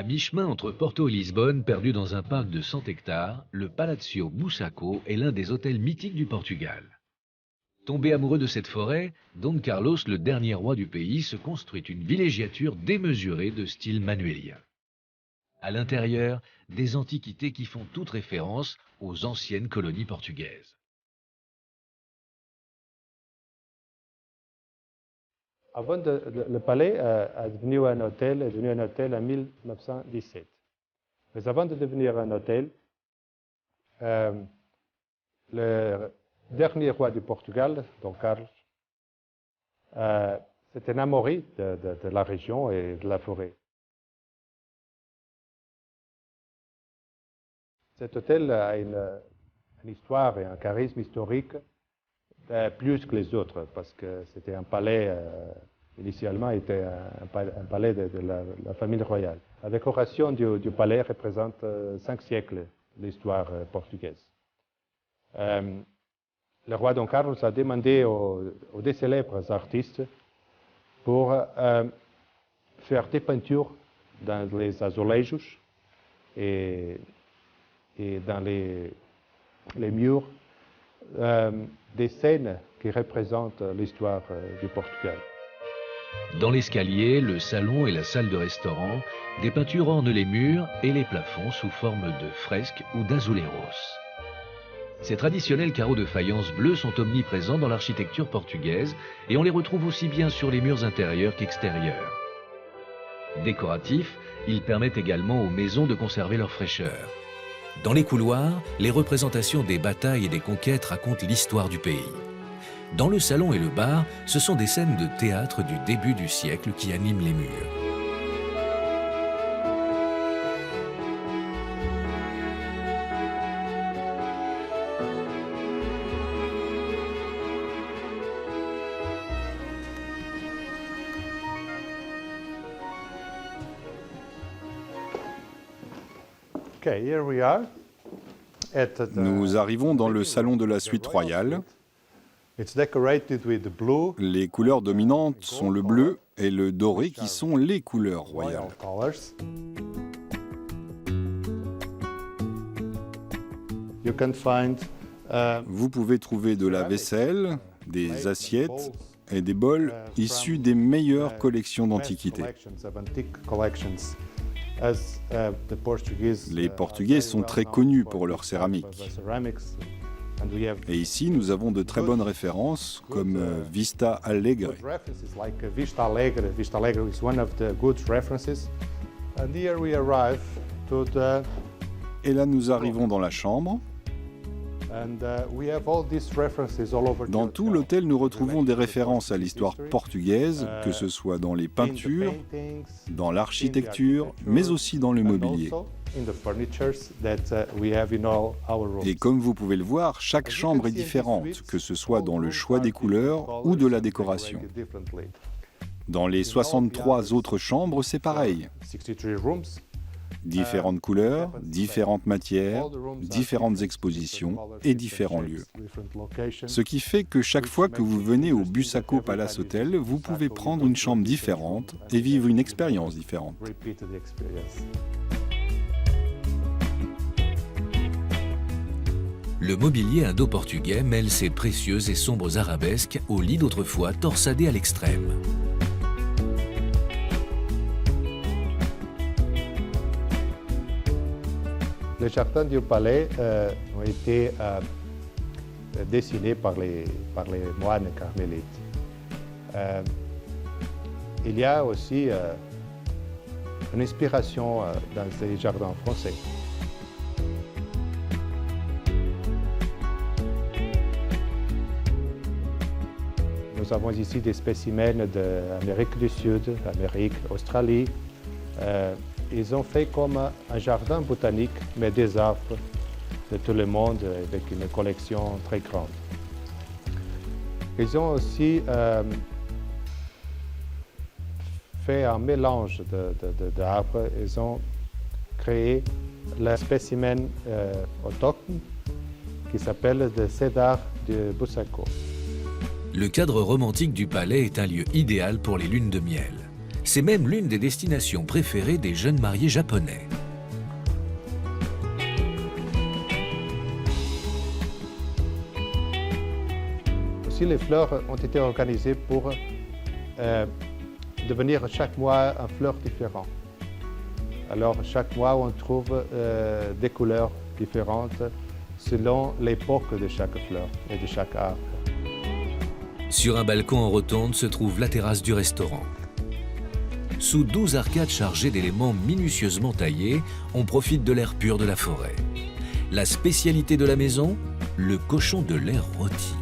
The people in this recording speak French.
À mi-chemin entre Porto et Lisbonne, perdu dans un parc de 100 hectares, le Palácio Bussaco est l'un des hôtels mythiques du Portugal. Tombé amoureux de cette forêt, Don Carlos, le dernier roi du pays, se construit une villégiature démesurée de style manuélien. À l'intérieur, des antiquités qui font toute référence aux anciennes colonies portugaises. Avant, le palais est devenu un hôtel en 1917. Mais avant de devenir un hôtel, le dernier roi du Portugal, Dom Carlos, s'est enamoré de la région et de la forêt. Cet hôtel a une histoire et un charisme historique plus que les autres, parce que c'était un palais, initialement, était un palais de la famille royale. La décoration du palais représente 5 siècles d'histoire portugaise. Le roi Don Carlos a demandé aux deux célèbres artistes pour faire des peintures dans les azulejos et dans les murs des scènes qui représentent l'histoire du Portugal. Dans l'escalier, le salon et la salle de restaurant, des peintures ornent les murs et les plafonds sous forme de fresques ou d'azuleros. Ces traditionnels carreaux de faïence bleue sont omniprésents dans l'architecture portugaise et on les retrouve aussi bien sur les murs intérieurs qu'extérieurs. Décoratifs, ils permettent également aux maisons de conserver leur fraîcheur. Dans les couloirs, les représentations des batailles et des conquêtes racontent l'histoire du pays. Dans le salon et le bar, ce sont des scènes de théâtre du début du siècle qui animent les murs. Nous arrivons dans le salon de la suite royale. Les couleurs dominantes sont le bleu et le doré qui sont les couleurs royales. Vous pouvez trouver de la vaisselle, des assiettes et des bols issus des meilleures collections d'antiquités. Les Portugais sont très connus pour leur céramique. Et ici, nous avons de très bonnes références comme Vista Alegre. Et là, nous arrivons dans la chambre. Dans tout l'hôtel, nous retrouvons des références à l'histoire portugaise, que ce soit dans les peintures, dans l'architecture, mais aussi dans le mobilier. Et comme vous pouvez le voir, chaque chambre est différente, que ce soit dans le choix des couleurs ou de la décoration. Dans les 63 autres chambres, c'est pareil. Différentes couleurs, différentes matières, différentes expositions et différents lieux. Ce qui fait que chaque fois que vous venez au Bussaco Palace Hotel, vous pouvez prendre une chambre différente et vivre une expérience différente. Le mobilier indo-portugais mêle ses précieuses et sombres arabesques au lit d'autrefois torsadé à l'extrême. Les jardins du palais ont été dessinés par les moines carmélites. Il y a aussi une inspiration dans ces jardins français. Nous avons ici des spécimens d'Amérique du Sud, d'Amérique, Australie. Ils ont fait comme un jardin botanique, mais des arbres de tout le monde avec une collection très grande. Ils ont aussi fait un mélange d'arbres. Ils ont créé le spécimen autochtone qui s'appelle le cédar de Bussaco. Le cadre romantique du palais est un lieu idéal pour les lunes de miel. C'est même l'une des destinations préférées des jeunes mariés japonais. Aussi, les fleurs ont été organisées pour devenir chaque mois un fleur différent. Alors, chaque mois, on trouve des couleurs différentes selon l'époque de chaque fleur et de chaque arbre. Sur un balcon en rotonde se trouve la terrasse du restaurant. Sous 12 arcades chargées d'éléments minutieusement taillés, on profite de l'air pur de la forêt. La spécialité de la maison, le cochon de l'air rôti.